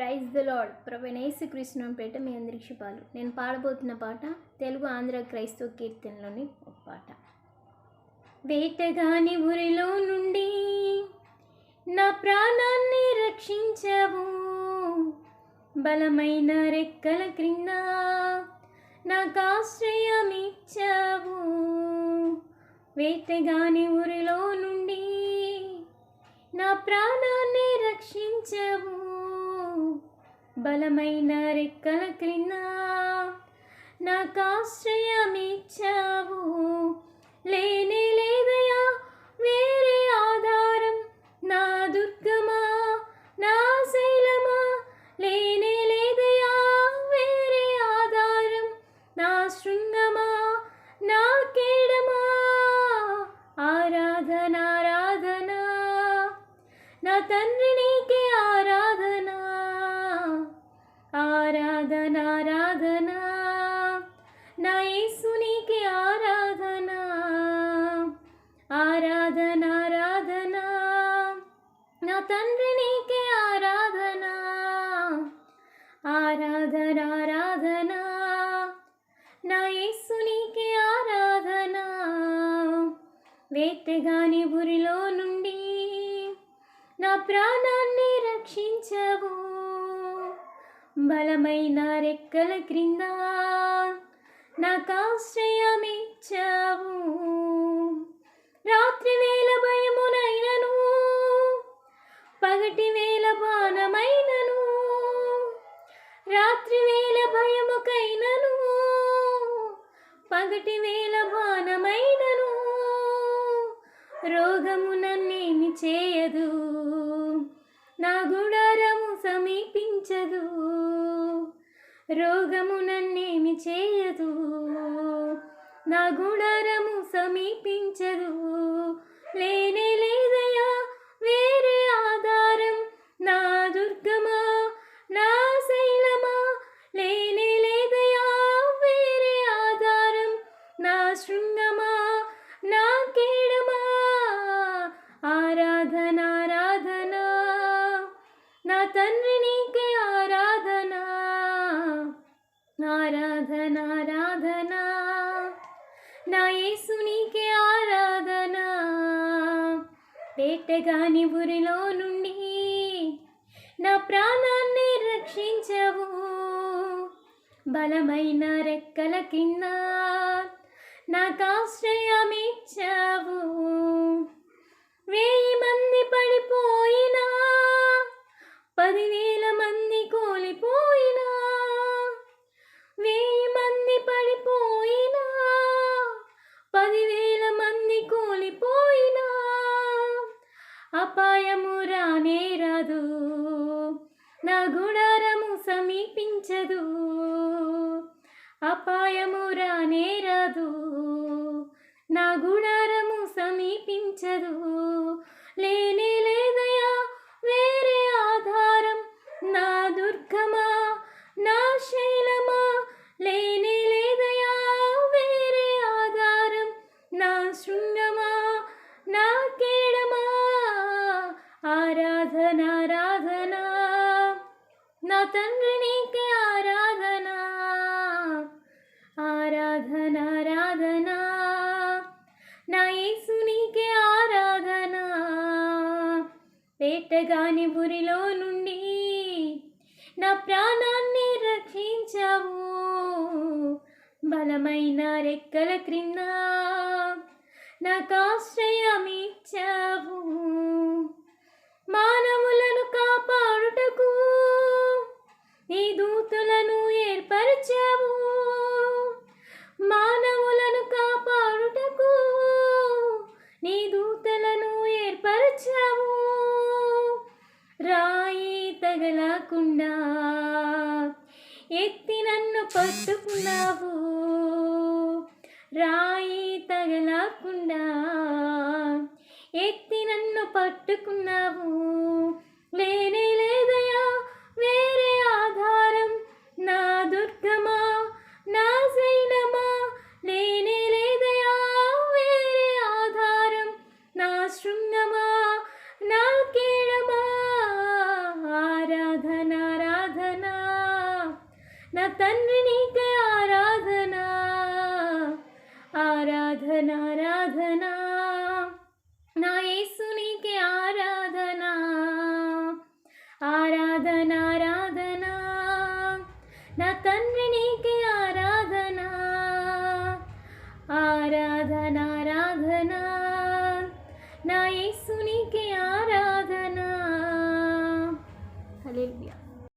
Praise the lord. ప్రభువైన కృష్ణుని పేట మీ అందరికి శుభాలు. నేను పాడబోతున్న పాట తెలుగు ఆంధ్ర క్రైస్తవ కీర్తనలోని ఒక పాట. వేటగాని ఊరిలో నుండి నా ప్రాణాన్ని రక్షించావు, బలమైన రెక్కల క్రింద నాకు ఆశ్రయం ఇచ్చావు. వేటగాని ఊరిలో నుండి నా ప్రాణాన్ని రక్షించావు, బలమైన రెక్కల క్రింద నాకు ఆశ్రయం ఇచ్చావు. లేనే లేదయా వేరే ఆధారం, నా దుర్గమా నా శైలమా. లేనే లేదయా వేరే ఆధారం, నా శృంగమా నా కేడమా. ఆరాధన ఆరాధన నా తండ్రి నీకే ఆరాధన. ఆరాధన ఆరాధన నా యేసు నీకే ఆరాధన. ఆరాధన ఆరాధన నా తండ్రి నీకే ఆరాధన. ఆరాధన ఆరాధన నా యేసు నీకే ఆరాధన. వేటగాని ఊరిలో నుండి నా ప్రాణాన్ని రక్షించావు, బలమైన రెక్కల క్రింద నాకు ఆశ్రయం ఇచ్చావు. రాత్రి వేళ భయమునైనను, పగటి వేళ బాణమైనను. రాత్రి వేళ భయముకైనను, పగటి వేళ బాణమైనను. రోగము నన్నేమి చేయదు, నా గుడారము సమీపించదు. రోగము నన్నేమి చేయదు, నా గుడారము సమీపించదు. లేనే లేదయా వేరే ఆధారం, నా దుర్గమా నా శైలమా. లేనే లేదయా వేరే ఆధారం, నా శృంగమా నా కేడమా. ఆరాధన ఆరాధన నా తండ్రి నీకే ఆరాధన. ఆరాధన ఆరాధన నా యేసు నీకే ఆరాధన. వేటగాని ఊరిలో నుండి నా ప్రాణాన్ని రక్షించవు, బలమైన రెక్కల కింద నాకు ఆశ్రయం ఇచ్చావు. 1000 మంది పడిపోయినా, 10,000 మంది కూలిపోయినా. 1000 మంది పడిపోయినా, 10,000 మంది కూలిపోయినా. అపాయము రానే రాదు, నా గుడారము సమీపించదు. అపాయము రానే రాదు, నా గుడారము సమీపించదు. లేనే లేదయా వేరే ఆధారం, నా దుర్గమా నా శైలమా. లేనే లేదయా వేరే ఆధారం, నా శృంగమా నా కేడమా. ఆరాధన ఆరాధన నా తండ్రి నీకే ఆరాధన. ఆరాధన ఆరాధన నా యేసు నీకే ఆరాధన. వేటగాని ఊరిలో నుండి నా ప్రాణాన్ని రక్షించావు, బలమైన రెక్కల క్రింద నాకు ఆశ్రయం ఇచ్చావు. మానవులను కాపాడుటకు నీ దూతలను ఏర్పరిచావు. మానవులను కాపాడుటకు నీ దూతలను ఏర్పరిచావు. రాయి తగలకుండా ఎత్తి నన్ను పట్టుకున్నావు. రాయి తగలకుండా ఎత్తి నన్ను పట్టుకున్నావు. లేనే లేదయా వేరే ఆధారం, నా దుర్గమా నా శైలమా. లేనే లేదయా వేరే ఆధారం, నా శృంగమా నా కేడమా. ఆరాధన నా తండ్రి నీకే ఆరాధన, ఆరాధన ఆరాధన, నా యేసు నీకే ఆరాధన, ఆరాధన ఆరాధన, నా తండ్రి నీకే